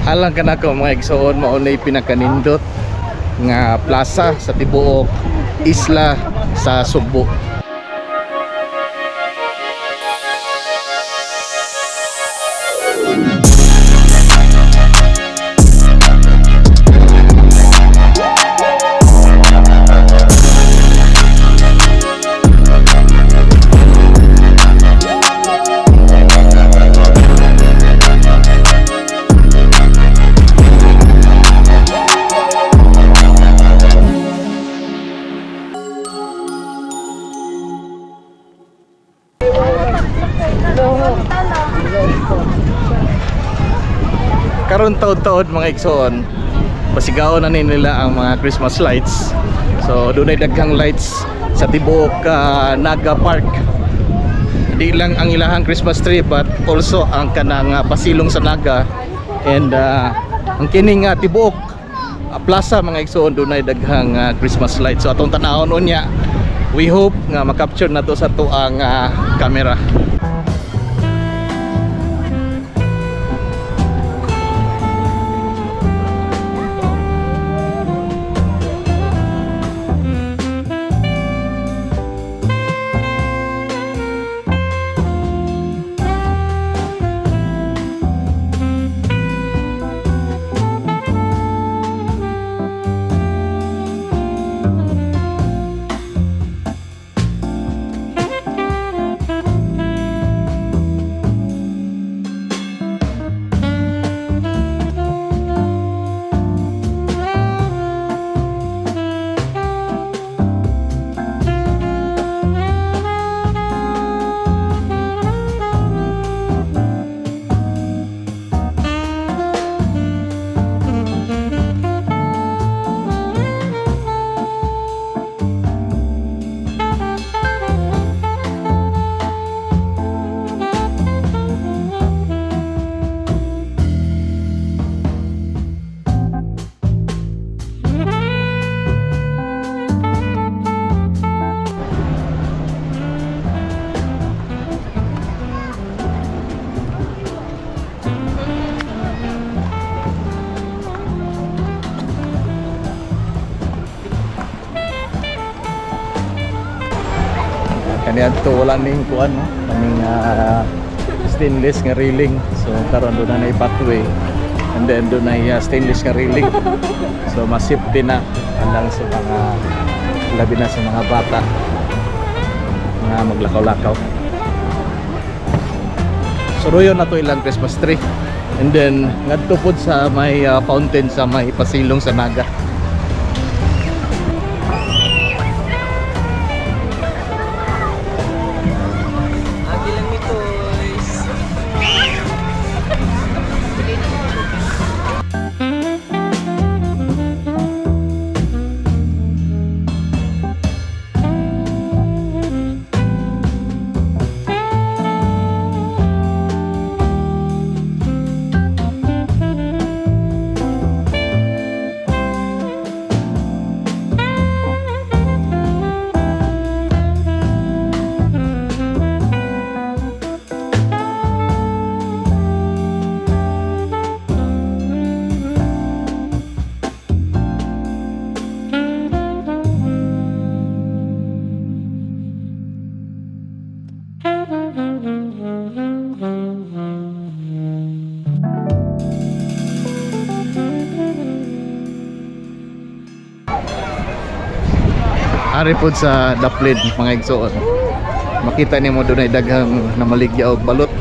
Alang ka na ko mga igsoon, maunay pinakanindot nga plaza sa tibuok isla sa Subo. Karon taon-taon mga igsoon, pasigaon na nila ang mga Christmas lights. So doon ay daghang lights sa tibuok Naga Park. Di lang ang ilahang Christmas tree but also ang kanang pasilong sa Naga and ang kining tibuok plaza mga igsoon, doon ay daghang Christmas lights. So atong tanawon unya, we hope nga makapture na to sa tuang camera. Kaniya to wala ning kuan no, kaming stainless nga railing. So karon do na nay pathway and then do na stainless nga railing. So mas safety na andang sa mga labi na sa mga bata nga maglakaw-lakaw. Suruyon na to ilang Christmas tree and then ngadto pod sa may fountain sa may pasilong sa Naga. Ari pod sa Daplin mga igsoon, makita nimo doon ay daghang namaligya og balot.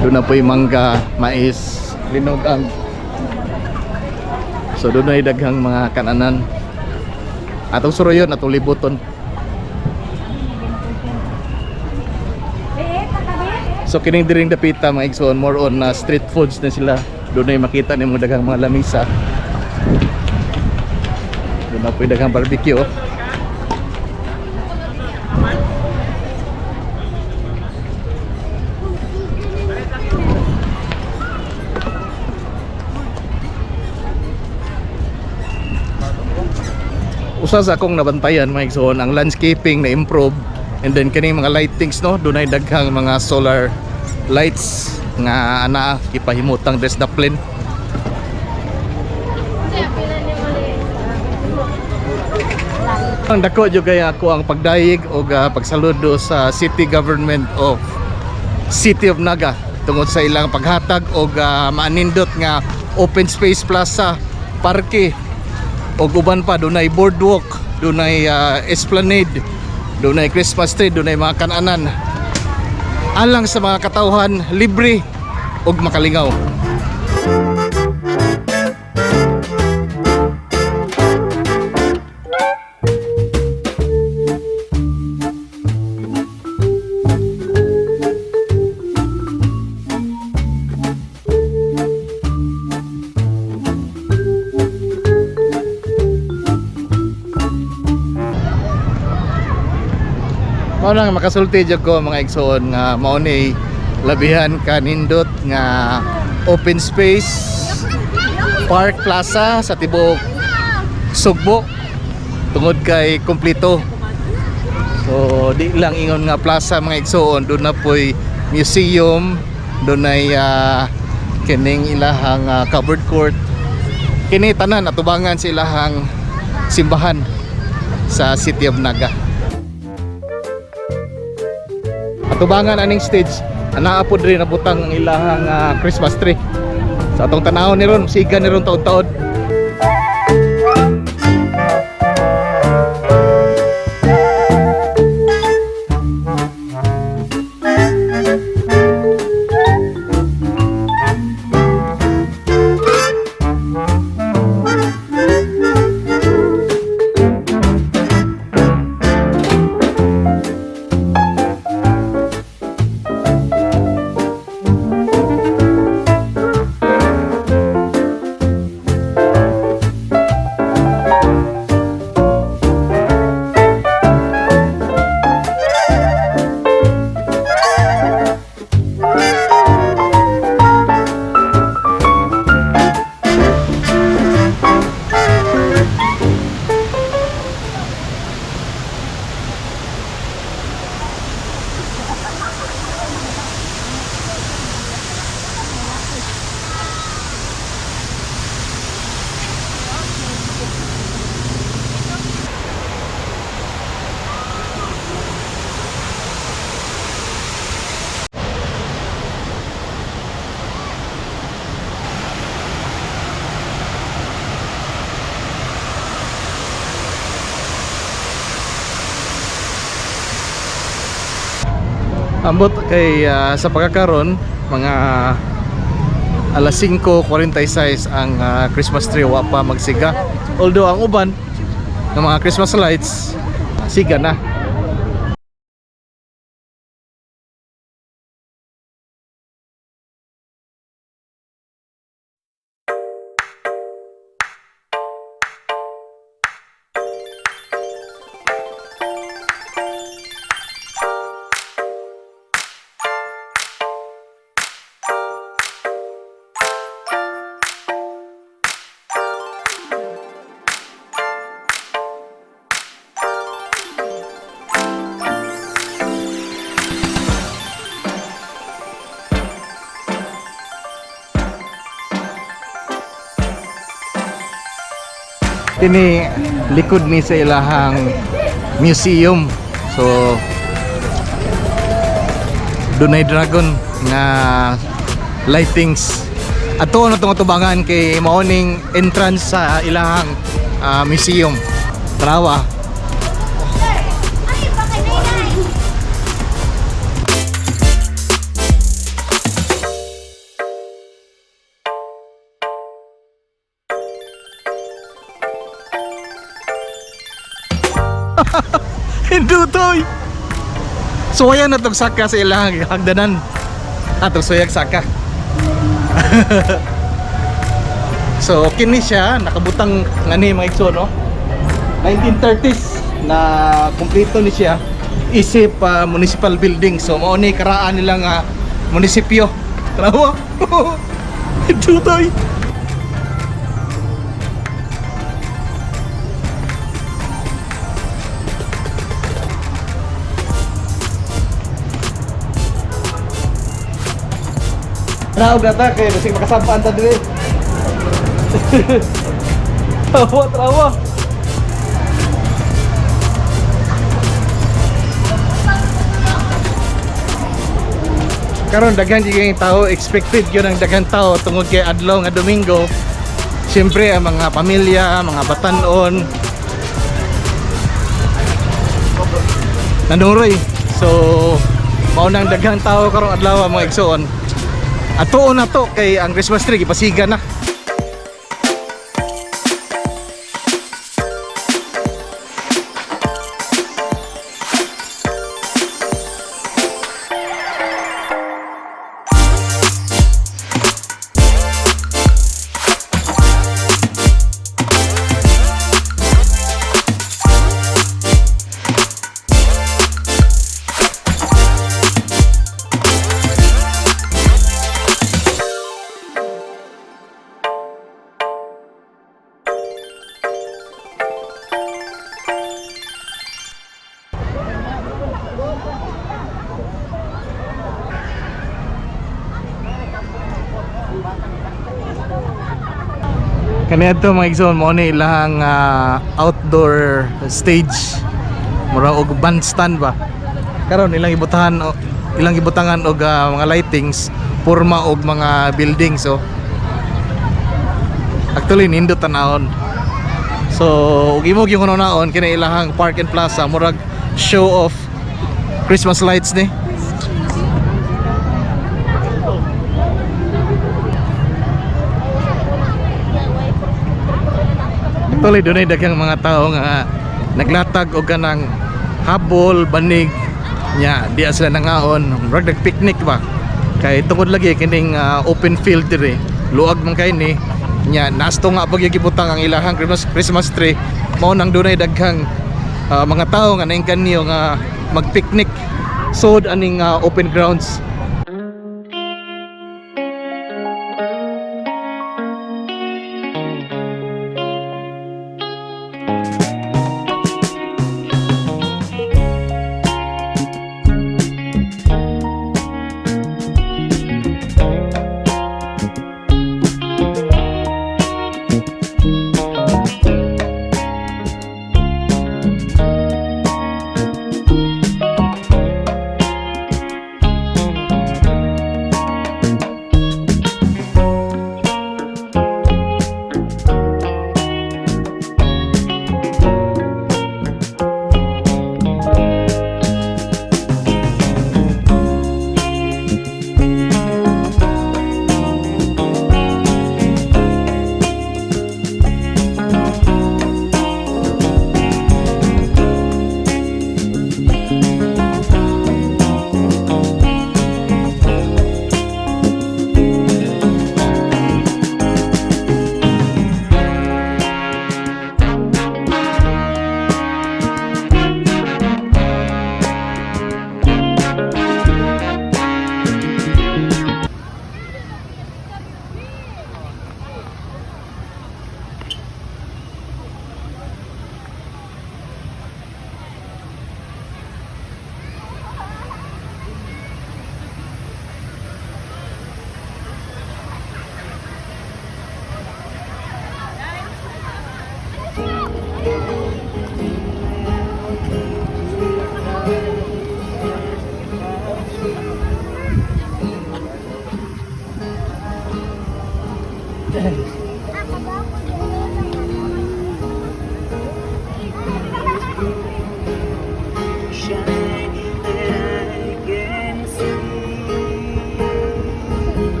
Doon na po yung mangga, mais, linugang. So doon ay daghang mga kananan. Atong suruyon, atong libuton. So kining diring dapita mga igsoon, more on street foods na sila. Doon ay makita nimo daghang mga lamisa. Doon na po yung daghang barbecue. usa sa akong nabantayan mga igsoon ang landscaping na improve, and then kining mga lightings no, dunay daghang mga solar lights nga ana gipahimutang des daplin. Ang dako jud kay ako ang pagdayeg o pagsaludo sa City Government of City of Naga tungod sa ilang paghatag og maanindot nga open space plaza, parke og uban pa. Dunay boardwalk, dunay esplanade, dunay Christmas tree, dunay mga kananan alang sa mga katawhan libre og makalingaw. Mao nang makasulti jud ko mga igsoon nga mao ni labihan kanindot nga open space park plaza sa tibuok Sugbo tungod kay kumpleto. So di lang ingon nga plaza mga igsoon, doon na po'y museum, doon ay kining ilahang covered court, kini tanan atubangan sa ilahang simbahan sa City of Naga. Atubangan aning stage ana pod rin nabutang ang ilahang Christmas tree. Sa atong tanaw ni ron siga ni ron taud-taud. Ambot kay sa pagkakaroon mga alas 5:46 ang Christmas tree wa pa magsiga, although ang uban ng mga Christmas lights siga na. Ini likod ni sa ilahang museum. So dunay dragon nga lightings. Ato na itong atubangan kay maoning entrance sa ilahang museum. Tarawa. Hindutoy. Suwayan na itong saka sa ilang hagdanan. Itong suyag saka. So kini siya nakabutang ngani mga igsoon no. 1930s na kumpleto ni siya isip municipal building. So mao ni karaan nilang munisipyo. Tanawa. Hindutoy. Naog na ta kay basig makasampaan ta diri. Trawa. Karon daghang giging tao, expected yun ang daghang tao tungod kay adlaw nga Domingo. Siyempre ang mga pamilya, mga batanon nanuroy. So maunang daghang tao karong adlaw mga igsoon. Atuon na to kay ang Christmas tree gipasiga na. Kanito mga igsoon mo ni ilang outdoor stage mura og bandstand ba karon ilang ibutangan og mga lightings porma og mga building. So actually nindot tanahon. So ug imo gyud kuno naon kini ilahang Park and Plaza murag show of Christmas lights ni. Tuloy doon ay daghang mga tao nga naglatag og kanang habol, banig nya di sila nangaon, murag nag-picnic ba. Kay tungod lagi kining open field diri. Luag man kay ni nya nasto nga pag gibutang ang ilahang Christmas tree. Mao nang doon ay daghang mga tao nga naingkan niyo nga mag-picnic sod aning open grounds.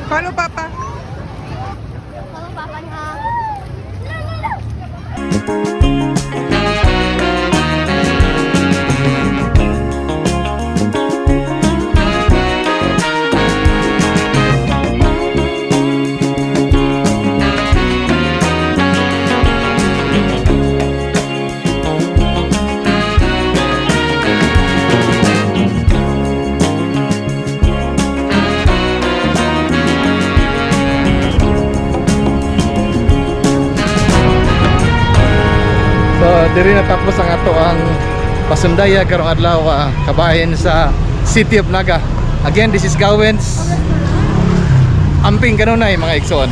Follow Papa. Follow Papa na. So diri natapos ang ato ang pasundaya karong adlaw kabahin sa City of Naga. Again, this is Gawens. Amping kanunay mga igsoon.